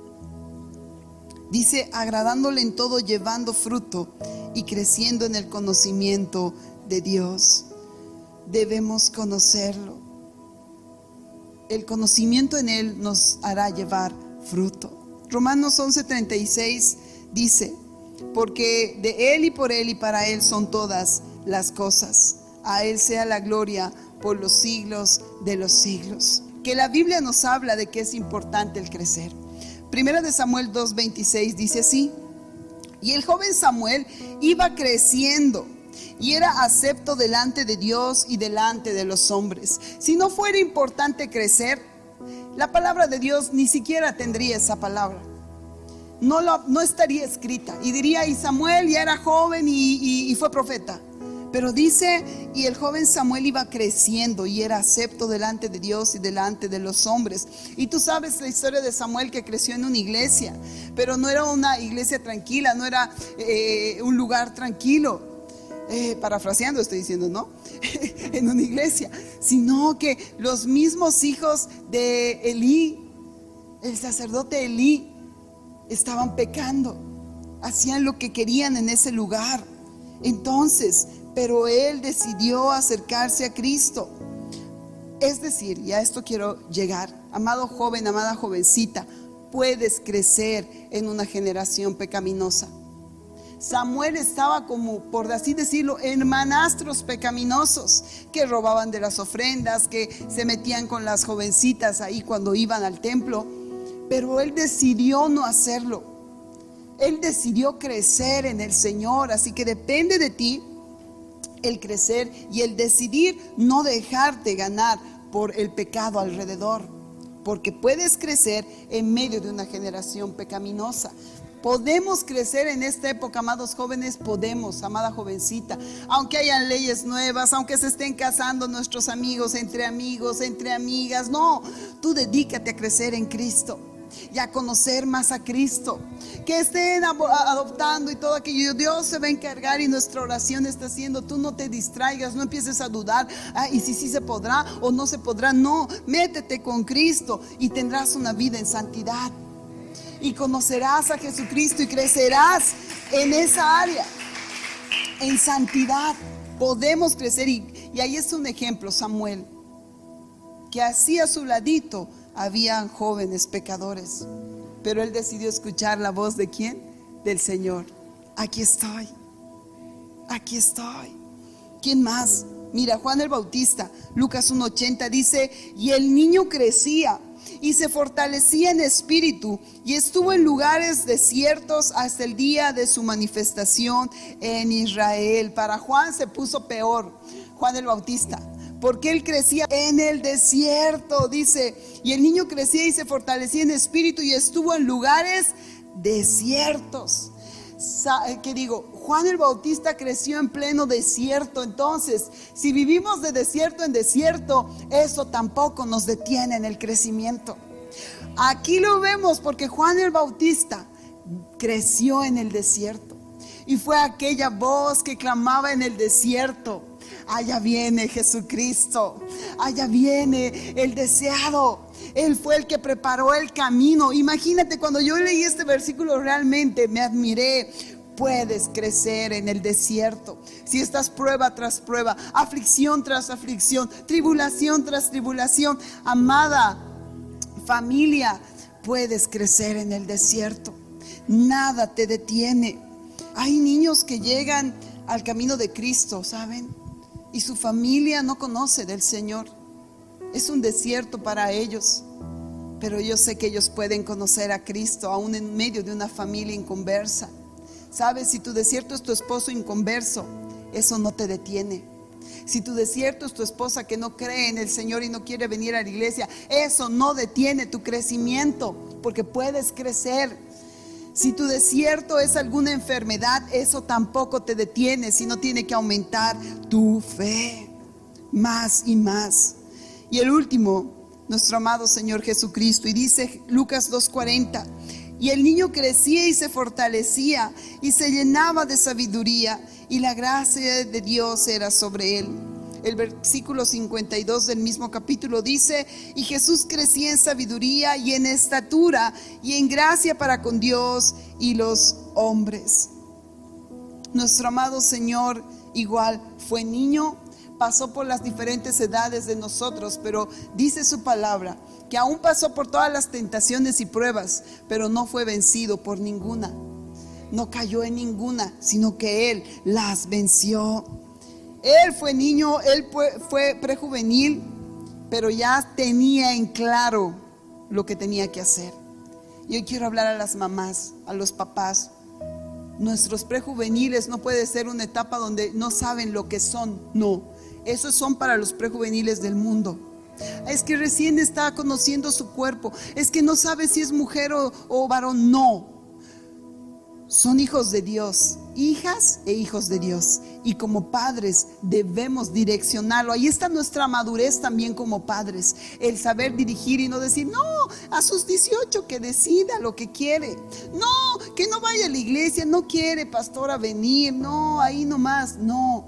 Dice, agradándole en todo, llevando fruto y creciendo en el conocimiento de Dios. Debemos conocerlo. El conocimiento en Él nos hará llevar fruto. Romanos 11:36 dice: porque de Él y por Él y para Él son todas las cosas. A Él sea la gloria por los siglos de los siglos. Que la Biblia nos habla de que es importante el crecer. Primera de Samuel 2:26 dice así: y el joven Samuel iba creciendo y era acepto delante de Dios y delante de los hombres. Si no fuera importante crecer, la palabra de Dios ni siquiera tendría esa palabra. No estaría escrita. Y diría, y Samuel ya era joven y fue profeta. Pero dice, y el joven Samuel iba creciendo y era acepto delante de Dios y delante de los hombres. Y tú sabes la historia de Samuel, que creció en una iglesia, pero no era una iglesia tranquila, no era un lugar tranquilo. Parafraseando estoy diciendo, ¿no? En una iglesia, sino que los mismos hijos de Elí, el sacerdote Elí, estaban pecando, hacían lo que querían en ese lugar. Entonces, pero él decidió acercarse a Cristo. Es decir, y a esto quiero llegar, amado joven, amada jovencita, puedes crecer en una generación pecaminosa. Samuel estaba como, por así decirlo, hermanastros pecaminosos que robaban de las ofrendas, que se metían con las jovencitas ahí cuando iban al templo. Pero él decidió no hacerlo. Él decidió crecer en el Señor. Así que depende de ti el crecer y el decidir no dejarte ganar por el pecado alrededor, porque puedes crecer en medio de una generación pecaminosa. Podemos crecer en esta época, amados jóvenes, podemos, amada jovencita, aunque hayan leyes nuevas, aunque se estén casando nuestros amigos, entre amigas, no, tú dedícate a crecer en Cristo y a conocer más a Cristo. Que estén adoptando y todo aquello, Dios se va a encargar, y nuestra oración está haciendo. Tú no te distraigas, no empieces a dudar, y si sí se podrá o no se podrá. No, métete con Cristo y tendrás una vida en santidad y conocerás a Jesucristo y crecerás en esa área. en santidad. Podemos crecer y ahí es un ejemplo, Samuel, que así a su ladito habían jóvenes pecadores, pero él decidió escuchar la voz de ¿quién? Del Señor. Aquí estoy, aquí estoy. ¿Quién más? Mira, Juan el Bautista, Lucas 1:80 dice: y el niño crecía y se fortalecía en espíritu y estuvo en lugares desiertos hasta el día de su manifestación en Israel. Para Juan se puso peor, Juan el Bautista, porque él crecía en el desierto, dice, y el niño crecía y se fortalecía en espíritu y estuvo en lugares desiertos. ¿Qué digo? Juan el Bautista creció en pleno desierto. Entonces, si vivimos de desierto en desierto, eso tampoco nos detiene en el crecimiento. Aquí lo vemos porque Juan el Bautista creció en el desierto y fue aquella voz que clamaba en el desierto: allá viene Jesucristo, allá viene el deseado. Él fue el que preparó el camino. Imagínate, cuando yo leí este versículo realmente me admiré. Puedes crecer en el desierto si estás prueba tras prueba, aflicción tras aflicción, tribulación tras tribulación. Amada familia, puedes crecer en el desierto. Nada te detiene. Hay niños que llegan al camino de Cristo, ¿saben? Y su familia no conoce del Señor. Es un desierto para ellos, pero yo sé que ellos pueden conocer a Cristo aún en medio de una familia inconversa. Sabes, si tu desierto es tu esposo inconverso, eso no te detiene. Si tu desierto es tu esposa que no cree en el Señor y no quiere venir a la iglesia, eso no detiene tu crecimiento, porque puedes crecer. Si tu desierto es alguna enfermedad, eso tampoco te detiene, sino tiene que aumentar tu fe más y más. Y el último, nuestro amado Señor Jesucristo, y dice Lucas 2:40: y el niño crecía y se fortalecía y se llenaba de sabiduría, y la gracia de Dios era sobre él. El versículo 52 del mismo capítulo dice: y Jesús crecía en sabiduría y en estatura y en gracia para con Dios y los hombres. Nuestro amado Señor igual fue niño, pasó por las diferentes edades de nosotros, pero dice su palabra que aún pasó por todas las tentaciones y pruebas, pero no fue vencido por ninguna. No cayó en ninguna, sino que Él las venció. Él fue niño, Él fue prejuvenil, pero ya tenía en claro lo que tenía que hacer. Y hoy quiero hablar a las mamás, a los papás. Nuestros prejuveniles no puede ser una etapa donde no saben lo que son. No, esos son para los prejuveniles del mundo. Es que recién está conociendo su cuerpo, es que no sabe si es mujer o varón. No, son hijos de Dios, hijas e hijos de Dios, y como padres debemos direccionarlo. Ahí está nuestra madurez también como padres, el saber dirigir y no decir: no, a sus 18 que decida lo que quiere, no, que no vaya a la iglesia, no quiere pastora venir, no, ahí nomás. No,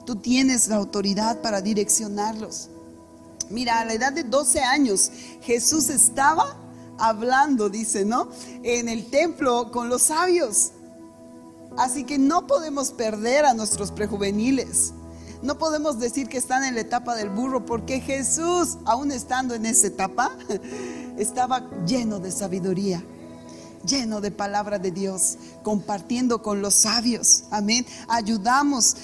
tú tienes la autoridad para direccionarlos. Mira, a la edad de 12 años Jesús estaba hablando, dice, ¿no?, en el templo con los sabios. Así que no podemos perder a nuestros prejuveniles. No podemos decir que están en la etapa del burro, porque Jesús, aún estando en esa etapa, estaba lleno de sabiduría, lleno de palabra de Dios, compartiendo con los sabios. Amén. Ayudemos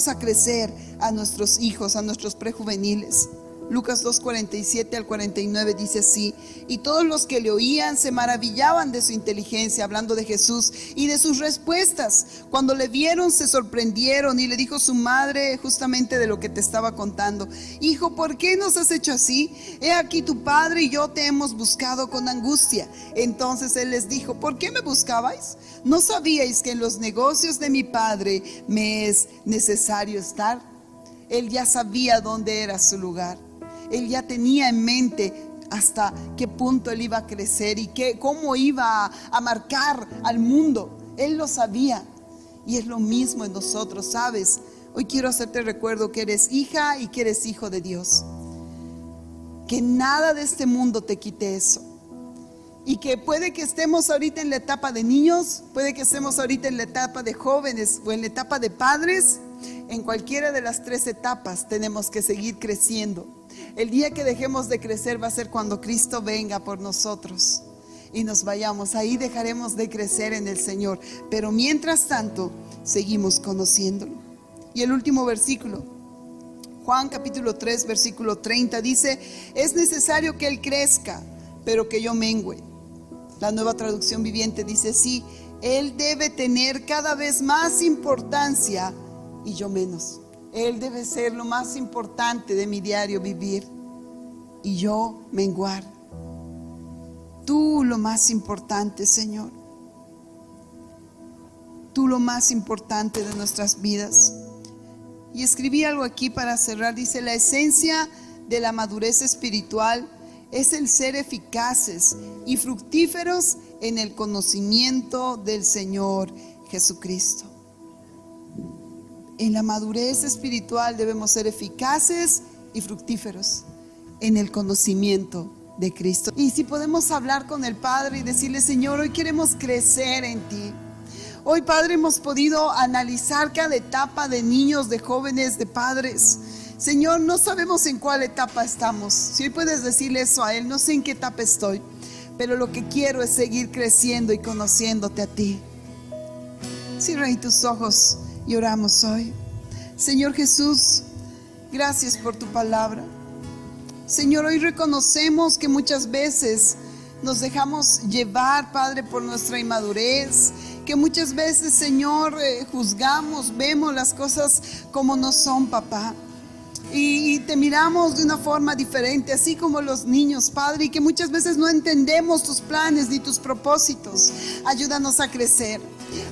a crecer a nuestros hijos, a nuestros prejuveniles. Lucas 2:47 al 49 dice así: y todos los que le oían se maravillaban de su inteligencia, hablando de Jesús, y de sus respuestas. Cuando le vieron se sorprendieron, y le dijo su madre justamente de lo que te estaba contando: hijo, ¿por qué nos has hecho así? He aquí tu padre y yo te hemos buscado con angustia. Entonces él les dijo: ¿por qué me buscabais? ¿No sabíais que en los negocios de mi padre me es necesario estar? Él ya sabía dónde era su lugar. Él ya tenía en mente hasta qué punto él iba a crecer y cómo iba a marcar al mundo. Él lo sabía. Y es lo mismo en nosotros, ¿sabes? Hoy quiero hacerte recuerdo que eres hija y que eres hijo de Dios. Que nada de este mundo te quite eso. Y que puede que estemos ahorita en la etapa de niños, puede que estemos ahorita en la etapa de jóvenes o en la etapa de padres. En cualquiera de las 3 etapas tenemos que seguir creciendo. El día que dejemos de crecer va a ser cuando Cristo venga por nosotros y nos vayamos. Ahí dejaremos de crecer en el Señor. Pero mientras tanto, seguimos conociéndolo. Y el último versículo, Juan capítulo 3, versículo 30, dice: es necesario que Él crezca, pero que yo mengüe. La Nueva Traducción Viviente dice: sí, Él debe tener cada vez más importancia y yo menos. Él debe ser lo más importante de mi diario vivir y yo menguar. Tú lo más importante, Señor. Tú lo más importante de nuestras vidas. Y escribí algo aquí para cerrar. Dice: la esencia de la madurez espiritual es el ser eficaces y fructíferos en el conocimiento del Señor Jesucristo. En la madurez espiritual debemos ser eficaces y fructíferos en el conocimiento de Cristo. Y si podemos hablar con el Padre y decirle: Señor, hoy queremos crecer en ti. Hoy, Padre, hemos podido analizar cada etapa de niños, de jóvenes, de padres. Señor, no sabemos en cuál etapa estamos. Si hoy puedes decirle eso a Él: no sé en qué etapa estoy, pero lo que quiero es seguir creciendo y conociéndote a ti. Cierra ahí tus ojos y oramos hoy. Señor Jesús, gracias por tu palabra. Señor, hoy reconocemos que muchas veces nos dejamos llevar, Padre, por nuestra inmadurez, que muchas veces, Señor, juzgamos, vemos las cosas como no son, papá. Y te miramos de una forma diferente, así como los niños, Padre, y que muchas veces no entendemos tus planes ni tus propósitos. Ayúdanos a crecer.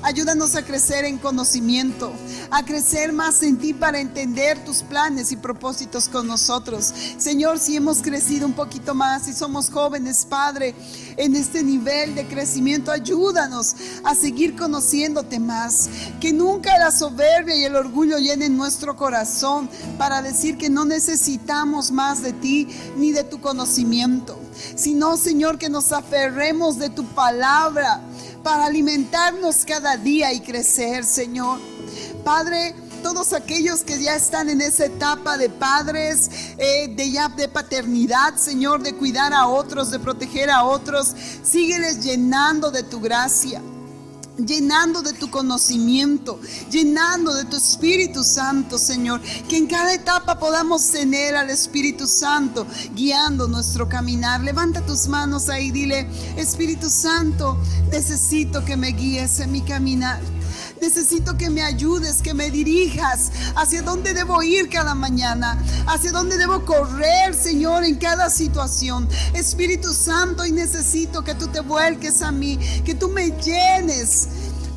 Ayúdanos a crecer en conocimiento, a crecer más en ti para entender tus planes y propósitos con nosotros. Señor, si hemos crecido un poquito más y somos jóvenes, Padre, en este nivel de crecimiento, ayúdanos a seguir conociéndote más. Que nunca la soberbia y el orgullo llenen nuestro corazón para decir que no necesitamos más de ti ni de tu conocimiento, sino, Señor, que nos aferremos de tu palabra para alimentarnos cada día y crecer, Señor. Padre, todos aquellos que ya están en esa etapa de padres, de paternidad, Señor, de cuidar a otros, de proteger a otros, sígueles llenando de tu gracia, llenando de tu conocimiento, llenando de tu Espíritu Santo, Señor. Que en cada etapa podamos tener al Espíritu Santo guiando nuestro caminar. Levanta tus manos ahí, dile: Espíritu Santo, necesito que me guíes en mi caminar. Necesito que me ayudes, que me dirijas hacia dónde debo ir cada mañana, hacia dónde debo correr, Señor, en cada situación. Espíritu Santo, y necesito que tú te vuelques a mí, que tú me llenes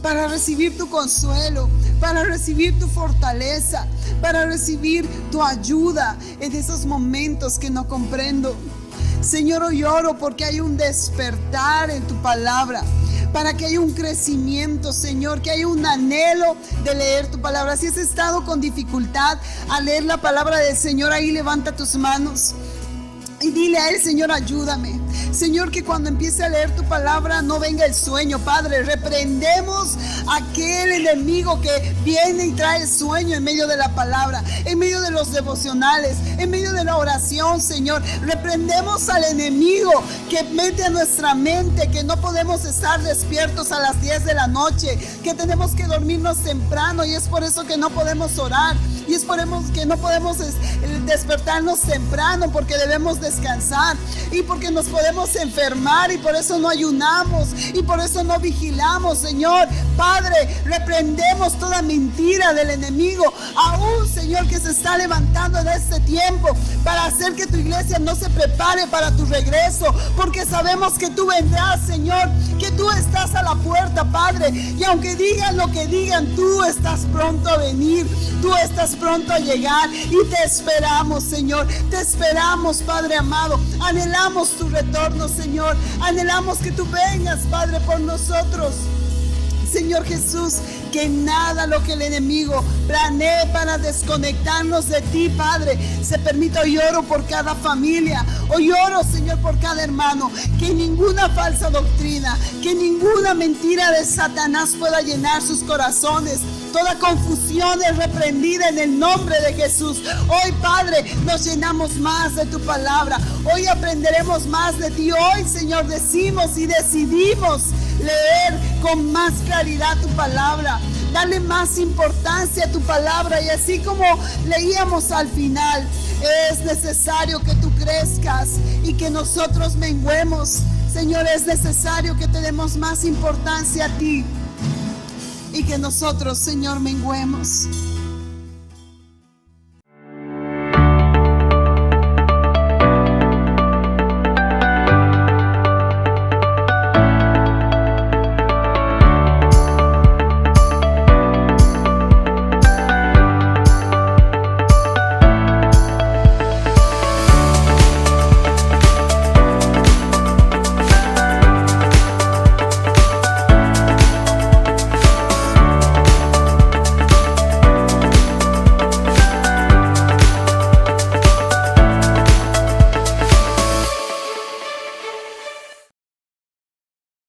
para recibir tu consuelo, para recibir tu fortaleza, para recibir tu ayuda en esos momentos que no comprendo. Señor, hoy oro porque hay un despertar en tu palabra, para que haya un crecimiento, Señor, que haya un anhelo de leer tu palabra. Si has estado con dificultad a leer la palabra del Señor, ahí levanta tus manos y dile a Él: Señor, ayúdame. Señor, que cuando empiece a leer tu palabra no venga el sueño, Padre. Reprendemos aquel enemigo que viene y trae el sueño en medio de la palabra, en medio de los devocionales, en medio de la oración, Señor. Reprendemos al enemigo que mete a nuestra mente que no podemos estar despiertos a las 10 de la noche, que tenemos que dormirnos temprano y es por eso que no podemos orar. Y es por eso que no podemos despertarnos temprano, porque debemos descansar y porque nos podemos enfermar y por eso no ayunamos y por eso no vigilamos, Señor. Padre, reprendemos toda mentira del enemigo, aún, Señor, que se está levantando en este tiempo para hacer que tu iglesia no se prepare para tu regreso, porque sabemos que tú vendrás, Señor, que tú estás a la puerta, Padre, y aunque digan lo que digan, tú estás pronto a venir, tú estás pronto a llegar y te esperamos, Señor. Te esperamos, Padre amado. Anhelamos tu retorno, Señor. Anhelamos que tú vengas, Padre, por nosotros. Señor Jesús, que nada lo que el enemigo planee para desconectarnos de ti, Padre, se permita. Hoy oro por cada familia, hoy oro, Señor, por cada hermano, que ninguna falsa doctrina, que ninguna mentira de Satanás pueda llenar sus corazones. Toda confusión es reprendida en el nombre de Jesús. Hoy, Padre, nos llenamos más de tu palabra. Hoy aprenderemos más de ti. Hoy, Señor, decimos y decidimos leer con más claridad tu palabra. Dale más importancia a tu palabra. Y así como leíamos al final, es necesario que tú crezcas y que nosotros menguemos. Señor, es necesario que te demos más importancia a ti y que nosotros, Señor, menguemos.